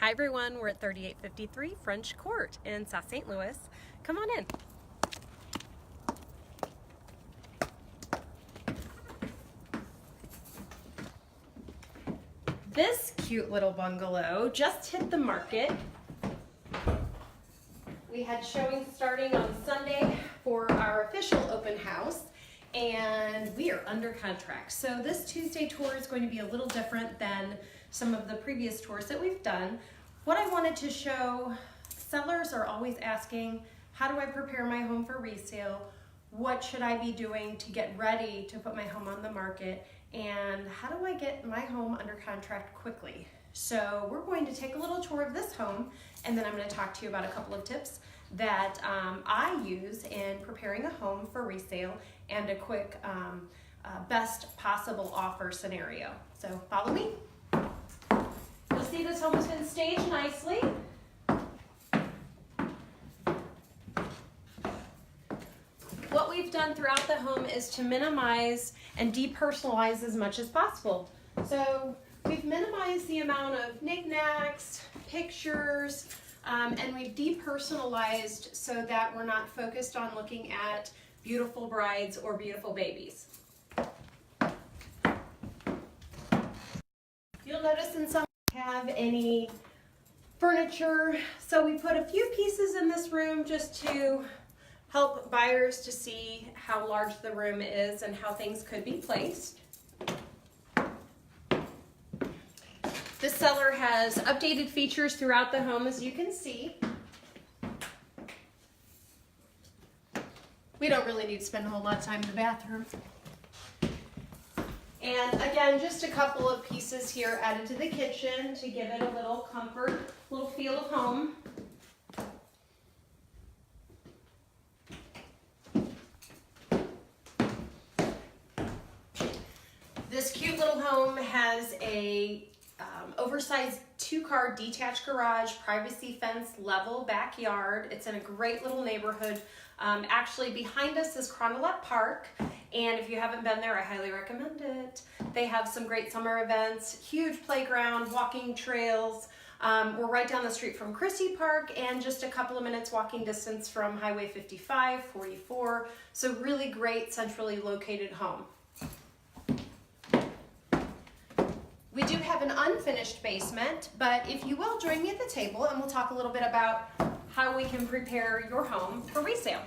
Hi everyone, we're at 3853 French Court in South St. Louis. Come on in. This cute little bungalow just hit the market. We had showings starting on Sunday for our official open house, and we are under contract. So this Tuesday tour is going to be a little different than some of the previous tours that we've done. What I wanted to show, sellers are always asking, how do I prepare my home for resale? What should I be doing to get ready to put my home on the market? And how do I get my home under contract quickly? So we're going to take a little tour of this home, and then I'm going to talk to you about a couple of tips that I use in preparing a home for resale and a quick best possible offer scenario. So follow me. You'll see this home has been staged nicely. What we've done throughout the home is to minimize and depersonalize as much as possible. So we've minimized the amount of knickknacks, pictures, and we've depersonalized so that we're not focused on looking at beautiful brides or beautiful babies. You'll notice in some have any furniture, so we put a few pieces in this room just to help buyers to see how large the room is and how things could be placed. The seller has updated features throughout the home, as you can see. We don't really need to spend a whole lot of time in the bathroom. And again, just a couple of pieces here added to the kitchen to give it a little comfort, little feel of home. This cute little home has a oversized two-car detached garage, privacy fence, level backyard. It's in a great little neighborhood. Actually, behind us is Cronolette Park, and if you haven't been there, I highly recommend it. They have some great summer events, huge playground, walking trails. We're right down the street from Christie Park and just a couple of minutes walking distance from Highway 55, 44. So really great centrally located home. We do have an unfinished basement, but if you will, join me at the table and we'll talk a little bit about how we can prepare your home for resale.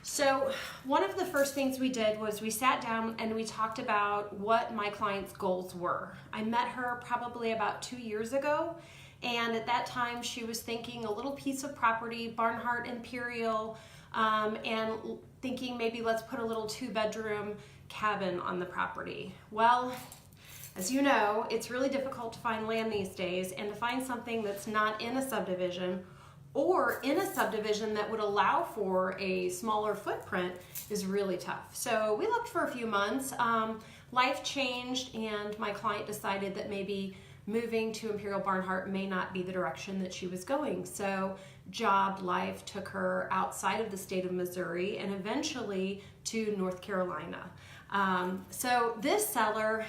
So one of the first things we did was we sat down and we talked about what my client's goals were. I met her probably about 2 years ago, and at that time she was thinking a little piece of property, Barnhart Imperial, and thinking maybe let's put a little 2-bedroom cabin on the property. Well, as you know, it's really difficult to find land these days, and to find something that's not in a subdivision or in a subdivision that would allow for a smaller footprint is really tough. So we looked for a few months. Life changed, and my client decided that maybe moving to Imperial Barnhart may not be the direction that she was going. So job life took her outside of the state of Missouri and eventually to North Carolina. So this seller,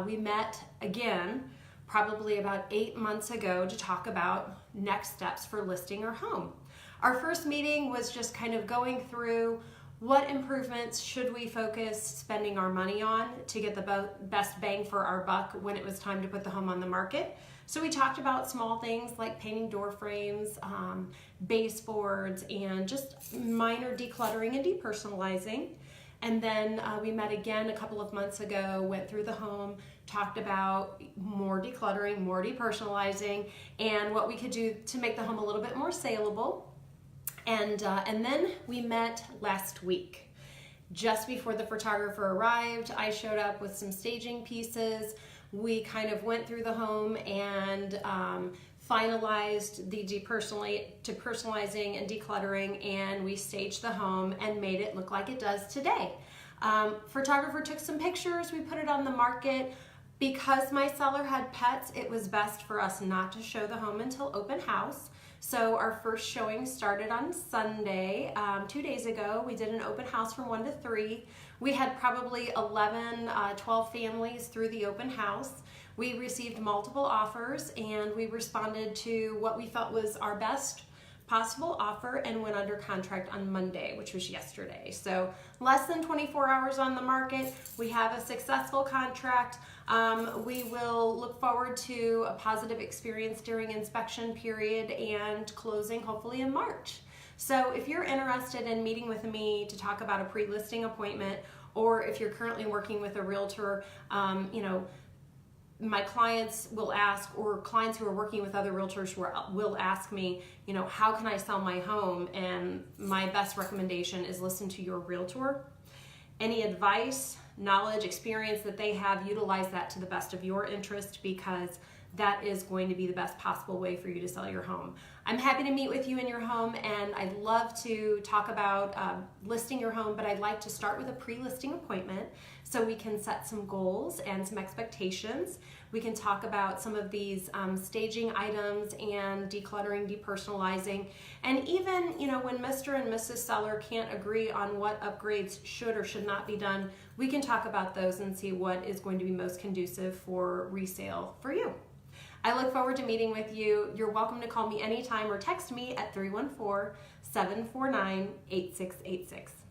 we met again probably about 8 months ago to talk about next steps for listing her home. Our first meeting was just kind of going through what improvements should we focus spending our money on to get the best bang for our buck when it was time to put the home on the market. So we talked about small things like painting door frames, baseboards, and just minor decluttering and depersonalizing. And then we met again a couple of months ago, went through the home, talked about more decluttering, more depersonalizing, and what we could do to make the home a little bit more saleable. And then we met last week. Just before the photographer arrived, I showed up with some staging pieces. We kind of went through the home and finalized the depersonalizing and decluttering, and we staged the home and made it look like it does today. Photographer took some pictures, we put it on the market. Because my seller had pets, it was best for us not to show the home until open house. So our first showing started on Sunday, 2 days ago. We did an open house from 1 to 3. We had probably 11, 12 families through the open house. We received multiple offers and we responded to what we felt was our best possible offer and went under contract on Monday, which was yesterday. So less than 24 hours on the market. We have a successful contract. We will look forward to a positive experience during inspection period and closing hopefully in March. So if you're interested in meeting with me to talk about a pre-listing appointment, or if you're currently working with a realtor, my clients will ask, or clients who are working with other realtors will ask me, how can I sell my home? And my best recommendation is listen to your realtor. Any advice, knowledge, experience that they have, utilize that to the best of your interest, because that is going to be the best possible way for you to sell your home. I'm happy to meet with you in your home, and I'd love to talk about listing your home, but I'd like to start with a pre-listing appointment so we can set some goals and some expectations. We can talk about some of these staging items and decluttering, depersonalizing, and even when Mr. and Mrs. Seller can't agree on what upgrades should or should not be done, we can talk about those and see what is going to be most conducive for resale for you. I look forward to meeting with you. You're welcome to call me anytime or text me at 314-749-8686.